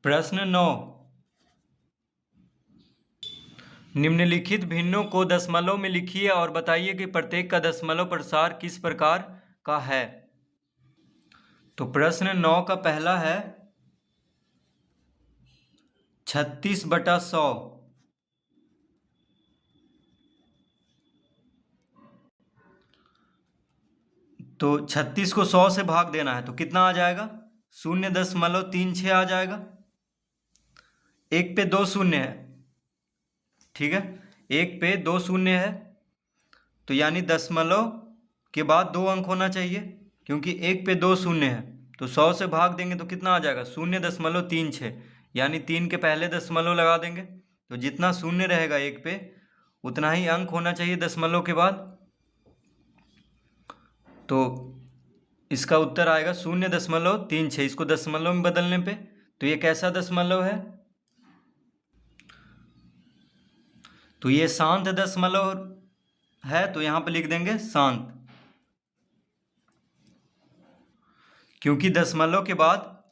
प्रश्न 9, निम्नलिखित भिन्नों को दशमलव में लिखिए और बताइए कि प्रत्येक का दशमलव प्रसार किस प्रकार का है। तो प्रश्न 9 का पहला है 36/100। तो 36 को 100 से भाग देना है तो कितना आ जाएगा? 0.36 आ जाएगा। एक पे 2 शून्य है, ठीक है, एक पे 2 शून्य है, तो यानी दशमलव के बाद 2 अंक होना चाहिए, क्योंकि एक पे 2 शून्य है। तो 100 से भाग देंगे तो कितना आ जाएगा? 0.36, यानी 3 के पहले दशमलव लगा देंगे। तो जितना शून्य रहेगा एक पे उतना ही अंक होना चाहिए दशमलव के बाद। तो इसका उत्तर आएगा 0.36। इसको दशमलव में बदलने पे तो ये कैसा दशमलव है? तो ये शांत दशमलव है, तो यहाँ पे लिख देंगे शांत, क्योंकि दशमलव के बाद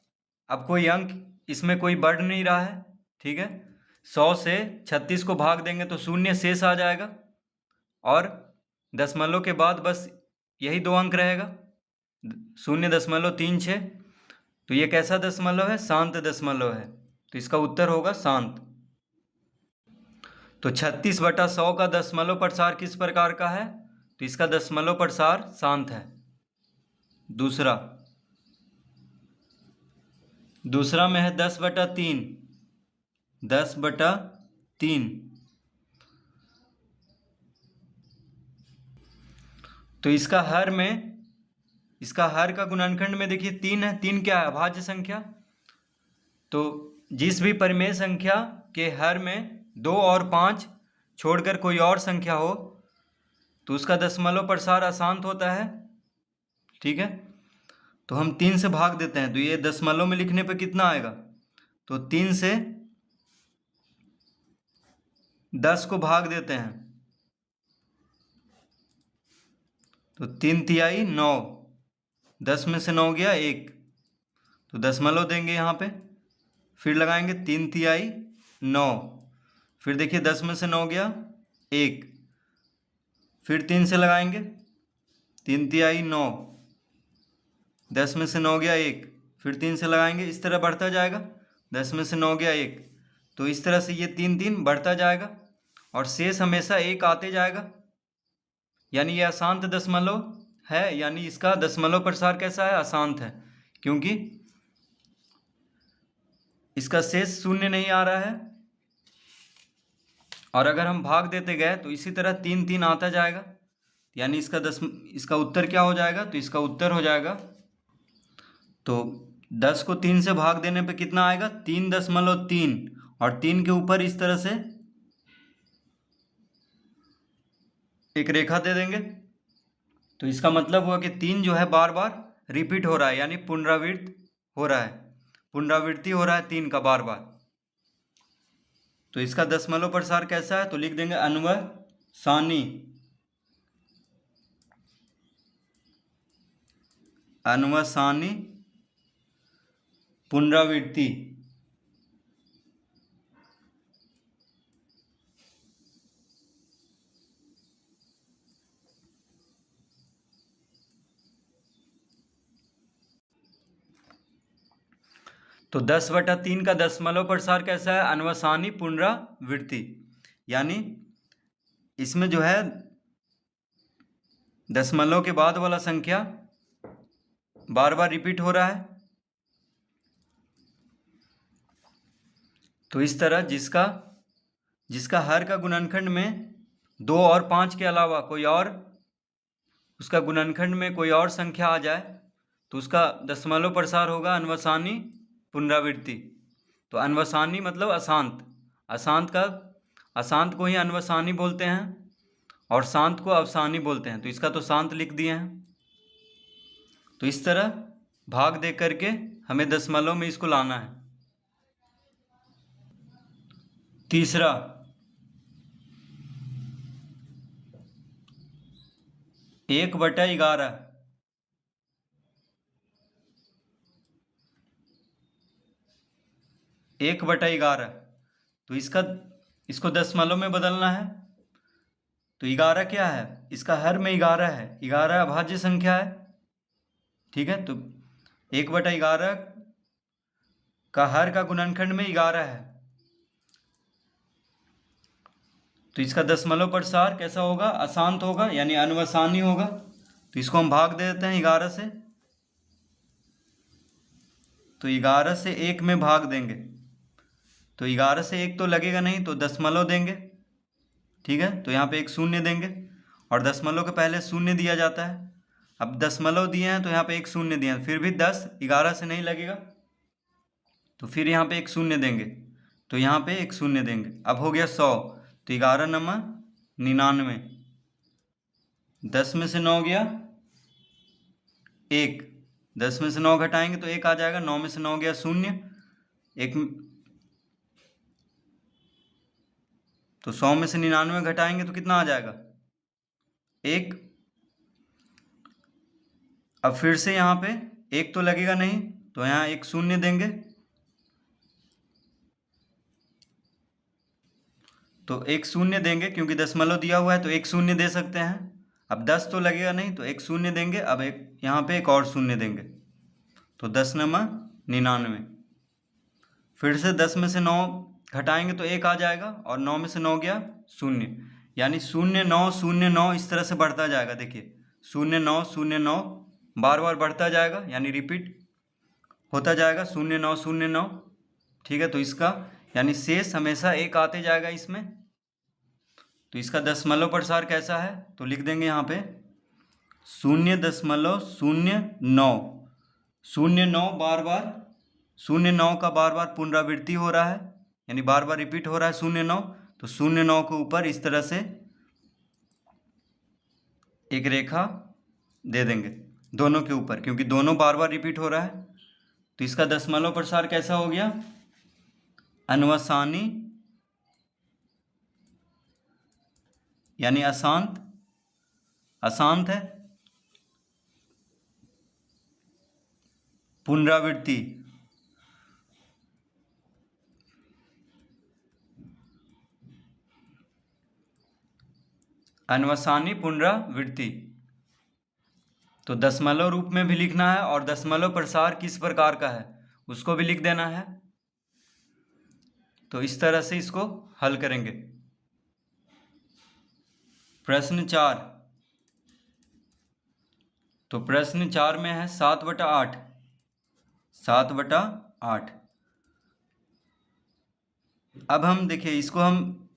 अब कोई अंक इसमें कोई बढ़ नहीं रहा है, ठीक है। 100 से 36 को भाग देंगे तो 0 शेष आ जाएगा और दशमलव के बाद बस यही 2 अंक रहेगा 0.36। तो ये कैसा दशमलव है? शांत दशमलव है, तो इसका उत्तर होगा शांत। तो 36/100 का दशमलव प्रसार किस प्रकार का है? तो इसका दशमलव प्रसार शांत है। दूसरा में है 10/3। 10/3, तो इसका हर का गुणनखंड में देखिए 3 है। 3 क्या है? अभाज्य संख्या। तो जिस भी परिमेय संख्या के हर में 2 और 5 छोड़कर कोई और संख्या हो तो उसका दशमलव प्रसार अशांत होता है, ठीक है। तो हम 3 से भाग देते हैं तो ये दशमलव में लिखने पे कितना आएगा? तो 3 से 10 को भाग देते हैं तो 3 × 9, 10 में से 9 गया 1, तो दशमलव देंगे यहाँ पे, फिर लगाएंगे 3 × 9, फिर देखिए 10 में से 9 गया 1, फिर 3 से लगाएंगे 3 × 9, 10 में से 9 गया 1, फिर 3 से लगाएंगे, इस तरह बढ़ता जाएगा। 10 में से 9 गया 1, तो इस तरह से ये 3 3 बढ़ता जाएगा और शेष हमेशा 1 आते जाएगा, यानी ये अशांत दशमलव है। यानी इसका दशमलव प्रसार कैसा है? अशांत है, क्योंकि इसका शेष 0 नहीं आ रहा है। और अगर हम भाग देते गए तो इसी तरह 3 3 आता जाएगा, यानी इसका उत्तर क्या हो जाएगा? तो इसका उत्तर हो जाएगा, तो 10 को 3 से भाग देने पे कितना आएगा? 3.3, और 3 के ऊपर इस तरह से एक रेखा दे देंगे, तो इसका मतलब हुआ कि 3 जो है बार बार रिपीट हो रहा है, यानी पुनरावृत्ति हो रहा है 3 का बार बार। तो इसका दशमलव प्रसार कैसा है? तो लिख देंगे अन्वसानी। अन्वसानी पुनरावृत्ति। तो 10/3 का दशमलव प्रसार कैसा है? अन्वसानी पुनरावृत्ति, यानी इसमें जो है दशमलव के बाद वाला संख्या बार बार रिपीट हो रहा है। तो इस तरह जिसका हर का गुणनखंड में 2 और 5 के अलावा कोई और उसका गुणनखंड में कोई और संख्या आ जाए तो उसका दशमलव प्रसार होगा अन्वसानी पुनरावृत्ति। तो अन्वसानी मतलब अशांत, अशांत को ही अन्वसानी बोलते हैं और शांत को अवसानी बोलते हैं। तो इसका तो शांत लिख दिए हैं। तो इस तरह भाग दे करके हमें दशमलव में इसको लाना है। तीसरा, 1/11। 1/11, तो इसको दशमलव में बदलना है। तो 11 क्या है, इसका हर में 11 है, 11 अभाज्य संख्या है। ठीक है, तो 1/11 का हर का गुणनखंड में 11 है, तो इसका दशमलव प्रसार कैसा होगा, अशांत होगा, यानी अनवसानी होगा। तो इसको हम भाग दे देते हैं 11 से, तो 11 से 1 में भाग देंगे, तो 11 से 1 तो लगेगा नहीं, तो दशमलव देंगे। ठीक है, तो यहाँ पे एक शून्य देंगे, और दशमलव के पहले शून्य दिया जाता है। अब दशमलव दिए हैं तो यहाँ पे एक शून्य दिए हैं, फिर भी 10 11 से नहीं लगेगा, तो फिर यहाँ पे एक शून्य देंगे, तो यहाँ पे एक शून्य देंगे। अब हो गया 100, तो 11 नंबर 99, 10 में से 9 गया 1, 10 में से 9 घटाएंगे तो 1 आ जाएगा, 9 में से 9 गया 0, 1, तो 100 में से 99 घटाएंगे तो कितना आ जाएगा 1। अब फिर से यहाँ पे 1 तो लगेगा नहीं, तो यहाँ एक शून्य देंगे, तो एक शून्य देंगे, क्योंकि दशमलव दिया हुआ है तो एक शून्य दे सकते हैं। अब 10 तो लगेगा नहीं, तो एक शून्य देंगे, अब एक यहाँ पे एक और शून्य देंगे, तो 10 नंबर 99, फिर से 10 में से 9 घटाएंगे तो 1 आ जाएगा, और 9 में से 9 गया 0, यानी 0 9 0 9 इस तरह से बढ़ता जाएगा। देखिए 0 9 0 9 बार बार बढ़ता जाएगा, यानी रिपीट होता जाएगा 0 9 0 9। ठीक है, तो इसका यानी शेष हमेशा 1 आते जाएगा इसमें। तो इसका दशमलव प्रसार कैसा है, तो लिख देंगे यहाँ पे 0.09, 0.9 बार बार 0.9 का बार बार पुनरावृत्ति हो रहा है, यानी बार बार रिपीट हो रहा है 0.9, तो 0.9 के ऊपर इस तरह से एक रेखा दे देंगे दोनों के ऊपर, क्योंकि दोनों बार बार रिपीट हो रहा है। तो इसका दशमलव प्रसार कैसा हो गया, अनवसानी, यानी अशांत, अशांत है, पुनरावृत्ति, अनवसानी पुनरावृत्ति। तो दशमलव रूप में भी लिखना है, और दशमलव प्रसार किस प्रकार का है उसको भी लिख देना है। तो इस तरह से इसको हल करेंगे। प्रश्न 4, तो प्रश्न 4 में है 7/8, 7/8। अब हम देखिए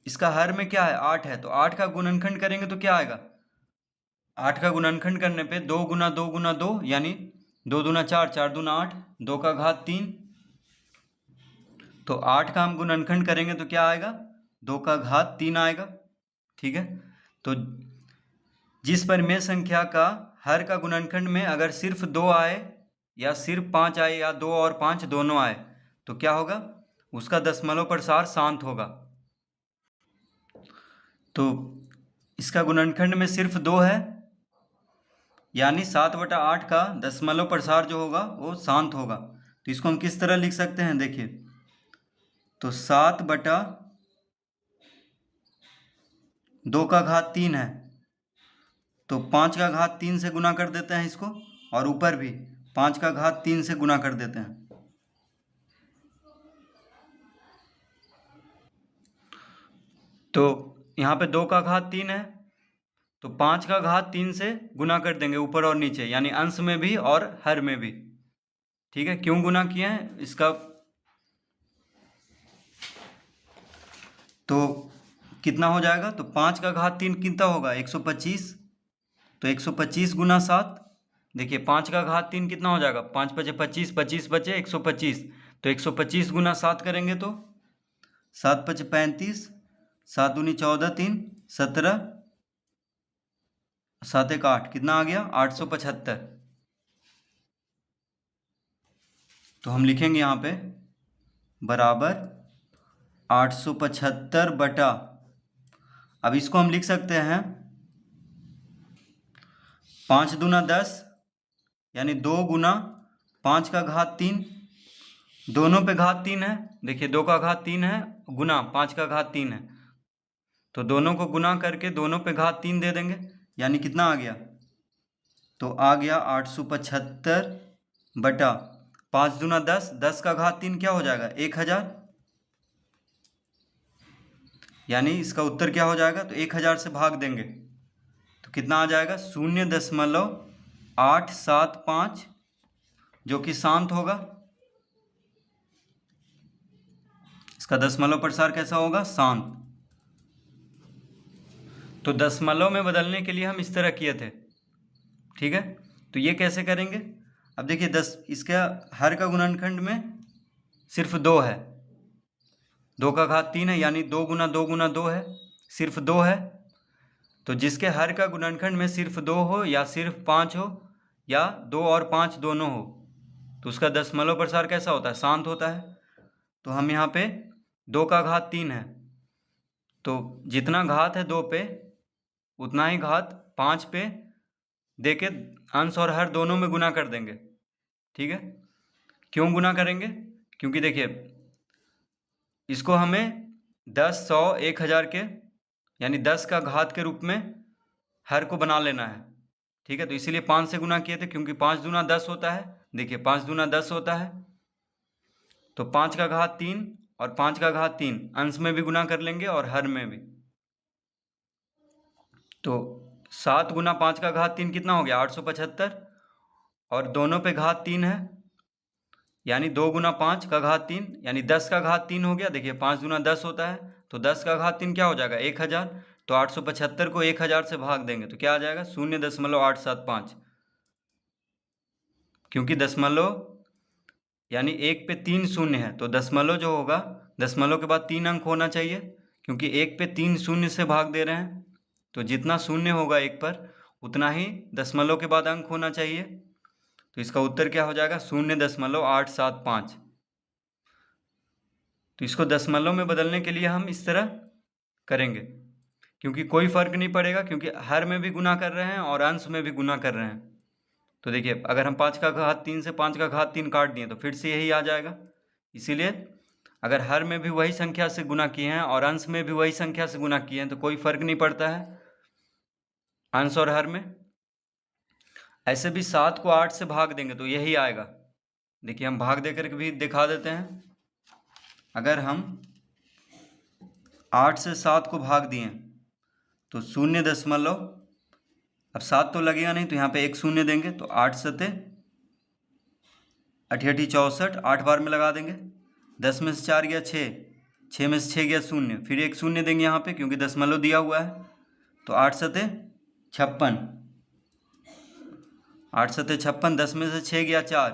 इसका हर में क्या है 8 है, तो 8 का गुणनखंड करेंगे तो क्या आएगा, 8 का गुणनखंड करने पे 2 गुना 2 गुना 2, यानी 2 दूना 4, 4 दूना 8, 2 का घात 3। तो 8 का हम गुणनखंड करेंगे तो क्या आएगा, 2 का घात 3 आएगा। ठीक है, तो जिस परिमेय संख्या का हर का गुणनखंड में अगर सिर्फ 2 आए या सिर्फ 5 आए या 2 और 5 दोनों आए, तो क्या होगा, उसका दशमलव प्रसार शांत होगा। तो इसका गुणनखंड में सिर्फ 2 है, यानी 7/8 का दशमलव प्रसार जो होगा वो शांत होगा। तो इसको हम किस तरह लिख सकते हैं, देखिए तो 7/2 का घात 3 है, तो 5 का घात 3 से गुना कर देते हैं इसको, और ऊपर भी 5 का घात 3 से गुना कर देते हैं। तो यहाँ पे 2 का घात 3 है, तो 5 का घात 3 से गुना कर देंगे ऊपर और नीचे, यानी अंश में भी और हर में भी। ठीक है, क्यों गुना किए हैं इसका, तो कितना हो जाएगा, तो 5 का घात 3 कितना होगा 125, तो 125 गुना 7, देखिए 5 का घात 3 कितना हो जाएगा, 5 × 5 = 25, 25 बचे 125, तो 125 गुना 7 करेंगे तो 7 × 5 = 35, 7 दूनी 14, 3 17, 7 × 1 = 8, कितना आ गया 875। तो हम लिखेंगे यहाँ पे बराबर 875 बटा, अब इसको हम लिख सकते हैं 5 दूना 10, यानी 2 गुना 5 का घात 3, दोनों पे घात 3 है, देखिए 2 का घात 3 है गुना 5 का घात 3 है, तो दोनों को गुना करके दोनों पे घात 3 दे देंगे, यानी कितना आ गया, तो आ गया 875 बटा 5 दूना 10, 10 का घात 3 क्या हो जाएगा 1000, यानी इसका उत्तर क्या हो जाएगा, तो 1000 से भाग देंगे तो कितना आ जाएगा 0.875, जो कि शांत होगा। इसका दशमलव प्रसार कैसा होगा, शांत। तो दशमलव में बदलने के लिए हम इस तरह किए थे, ठीक है। तो ये कैसे करेंगे, अब देखिए 10 इसका हर का गुणनखंड में सिर्फ 2 है, 2 का घात 3 है, यानी 2 गुना 2 गुना 2 है, सिर्फ 2 है। तो जिसके हर का गुणनखंड में सिर्फ 2 हो या सिर्फ 5 हो या 2 और 5 दोनों हो, तो उसका दशमलव प्रसार कैसा होता है, शांत होता है। तो हम यहाँ पे 2 का घात 3 है, तो जितना घात है 2 पे उतना ही घात 5 पे दे के अंश और हर दोनों में गुना कर देंगे, ठीक है। क्यों गुना करेंगे, क्योंकि देखिए इसको हमें 10, 100, 1000 के यानी 10 का घात के रूप में हर को बना लेना है, ठीक है। तो इसीलिए 5 से गुना किए थे, क्योंकि 5 दूना 10 होता है, देखिए 5 दूना 10 होता है, तो 5 का घात 3 और 5 का घात 3 अंश में भी गुना कर लेंगे और हर में भी। तो 7 गुना 5 का घात 3 कितना हो गया 875, और दोनों पे घात 3 है, यानी 2 गुना 5 का घात 3 यानी 10 का घात 3 हो गया। देखिए 5 दूना 10 होता है, तो 10 का घात 3 क्या हो जाएगा 1000, तो 875 को 1000 से भाग देंगे तो क्या आ जाएगा 0.875, क्योंकि दशमलव यानी 1 पे 3 शून्य है, तो दशमलव जो होगा दशमलव के बाद 3 अंक होना चाहिए, क्योंकि 1 पे 3 शून्य से भाग दे रहे हैं, तो जितना शून्य होगा 1 पर उतना ही दशमलव के बाद अंक होना चाहिए। तो इसका उत्तर क्या हो जाएगा 0.875। तो इसको दशमलव में बदलने के लिए हम इस तरह करेंगे, क्योंकि कोई फर्क नहीं पड़ेगा, क्योंकि हर में भी गुना कर रहे हैं और अंश में भी गुना कर रहे हैं। तो देखिए अगर हम 5 का घात 3 से 5 का घात 3 काट दिए तो फिर से यही आ जाएगा। इसीलिए अगर हर में भी वही संख्या से गुना किए हैं और अंश में भी वही संख्या से गुना किए हैं तो कोई फर्क नहीं पड़ता है अंश और हर में। ऐसे भी 7 को 8 से भाग देंगे तो यही आएगा। देखिए हम भाग देकर के भी दिखा देते हैं। अगर हम 8 से 7 को भाग दिए तो 0., अब 7 तो लगेगा नहीं तो यहाँ पे 1 शून्य देंगे, तो 8 सते 88 64, 8 बार में लगा देंगे। 10 में से 4 गया 6, 6 में से 6 गया 0, फिर 1 शून्य देंगे यहाँ पे क्योंकि दशमलव दिया हुआ है, तो 8 सते 56, 8 सते 56, 10 में से 6 गया 4,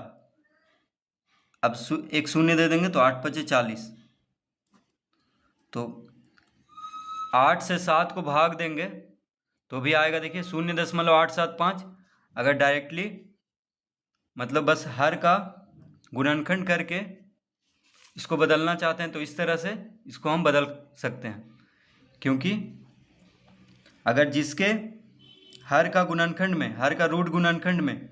अब 1 शून्य दे देंगे तो 8 पचे 40। तो 8 से 7 को भाग देंगे तो भी आएगा, देखिए 0.875। अगर डायरेक्टली मतलब बस हर का गुणनखंड करके इसको बदलना चाहते हैं तो इस तरह से इसको हम बदल सकते हैं, क्योंकि अगर जिसके हर का गुणनखंड में, हर का रूट गुणनखंड में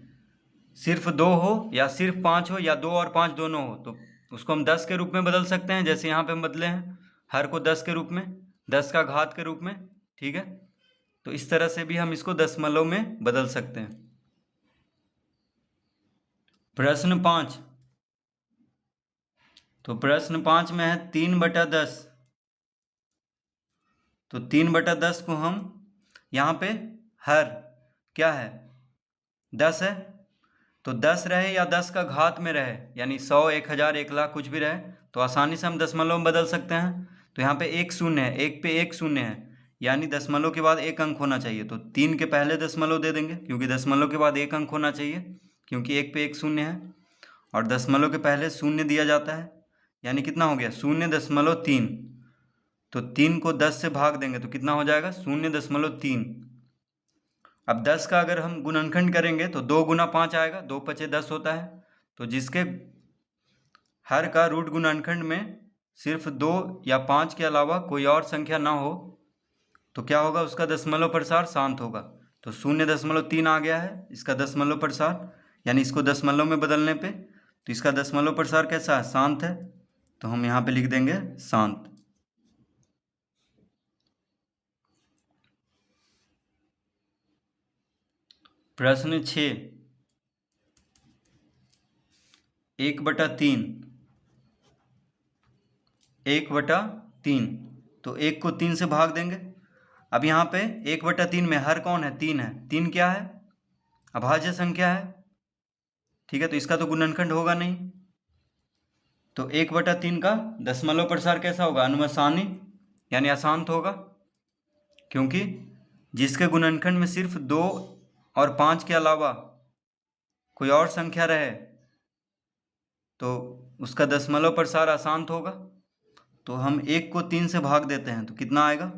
सिर्फ 2 हो या सिर्फ 5 हो या 2 और 5 दोनों हो तो उसको हम 10 के रूप में बदल सकते हैं, जैसे यहाँ पे हम बदले हैं हर को 10 के रूप में, 10 का घात के रूप में, ठीक है। तो इस तरह से भी हम इसको दशमलव में बदल सकते हैं। प्रश्न 5, तो प्रश्न 5 में है 3/10, तो 3/10 को हम यहाँ पे हर क्या है 10 है, तो 10 रहे या 10 का घात में रहे यानी 100, 1000, 1 लाख कुछ भी रहे तो आसानी से हम दशमलव में बदल सकते हैं। तो यहाँ पे 1 शून्य है, 1 पे 1 शून्य है, यानी दशमलव के बाद 1 अंक होना चाहिए, तो 3 के पहले दशमलव दे देंगे क्योंकि दशमलव के बाद 1 अंक होना चाहिए, क्योंकि 1 पे 1 शून्य है और दशमलव के पहले शून्य दिया जाता है, यानी कितना हो गया 0.3। तो 3 को 10 से भाग देंगे तो कितना हो जाएगा 0.3। अब 10 का अगर हम गुणनखंड करेंगे तो 2 गुना 5 आएगा, 2 पचे 10 होता है, तो जिसके हर का रूट गुणनखंड में सिर्फ 2 या 5 के अलावा कोई और संख्या ना हो तो क्या होगा उसका दशमलव प्रसार शांत होगा। तो 0.3 आ गया है इसका दशमलव प्रसार, यानी इसको दशमलव में बदलने पे तो इसका दशमलव प्रसार कैसा है? शांत है, तो हम यहाँ पे लिख देंगे शांत। प्रश्न 6, 1/3, 1/3, तो 1 को 3 से भाग देंगे। अब यहाँ पे 1/3 में हर कौन है? 3 है। 3 क्या है? अभाज्य संख्या है, ठीक है, तो इसका तो गुणनखंड होगा नहीं। तो 1/3 का दशमलव प्रसार कैसा होगा? अनुमसानी यानी अशांत होगा, क्योंकि जिसके गुणनखंड में सिर्फ 2 और 5 के अलावा कोई और संख्या रहे तो उसका दशमलव प्रसार अशांत होगा। तो हम 1 को 3 से भाग देते हैं तो कितना आएगा?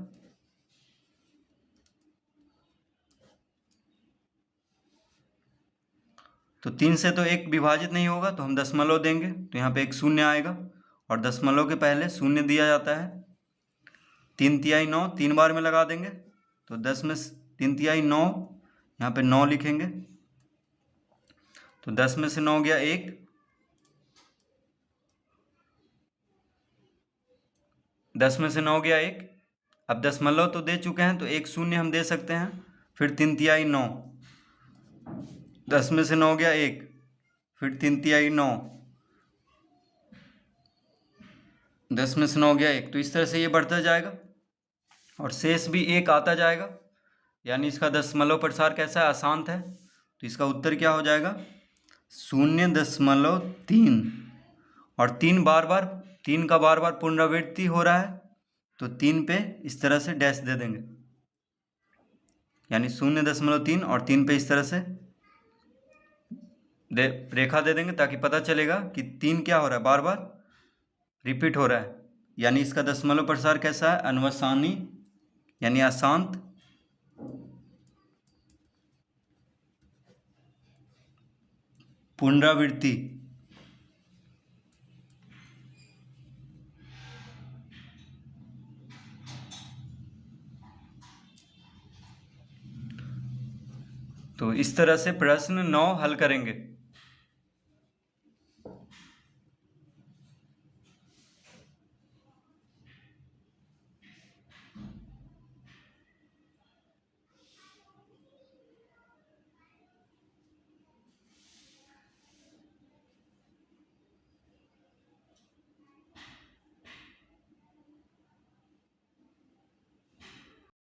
तो 3 से तो 1 विभाजित नहीं होगा, तो हम दशमलव देंगे, तो यहाँ पे एक शून्य आएगा, और दशमलव के पहले शून्य दिया जाता है। 3 तिहाई 9 3 बार में लगा देंगे, तो 10 में 3 तिहाई 9, यहाँ पे 9 लिखेंगे, तो 10 में से 9 गया 1, 10 में से 9 गया 1। अब दशमलव तो दे चुके हैं तो एक शून्य हम दे सकते हैं, फिर 3 तिहाई 9, 10 में से 9 गया 1, फिर 3 तिहाई 9, 10 में से 9 गया 1। तो इस तरह से ये बढ़ता जाएगा और शेष भी 1 आता जाएगा, यानी इसका दशमलव प्रसार कैसा है? अशांत है। तो इसका उत्तर क्या हो जाएगा? 0.3। और 3 का बार बार पुनरावृत्ति हो रहा है, तो 3 पे इस तरह से डैश दे देंगे, यानी 0.3 और 3 पे इस तरह से रेखा दे देंगे, ताकि पता चलेगा कि 3 क्या हो रहा है? बार बार रिपीट हो रहा है, यानी इसका दशमलव प्रसार कैसा है? अनुवसानी यानी अशांत। पुनरावृत्ति। तो इस तरह से प्रश्न 9 हल करेंगे।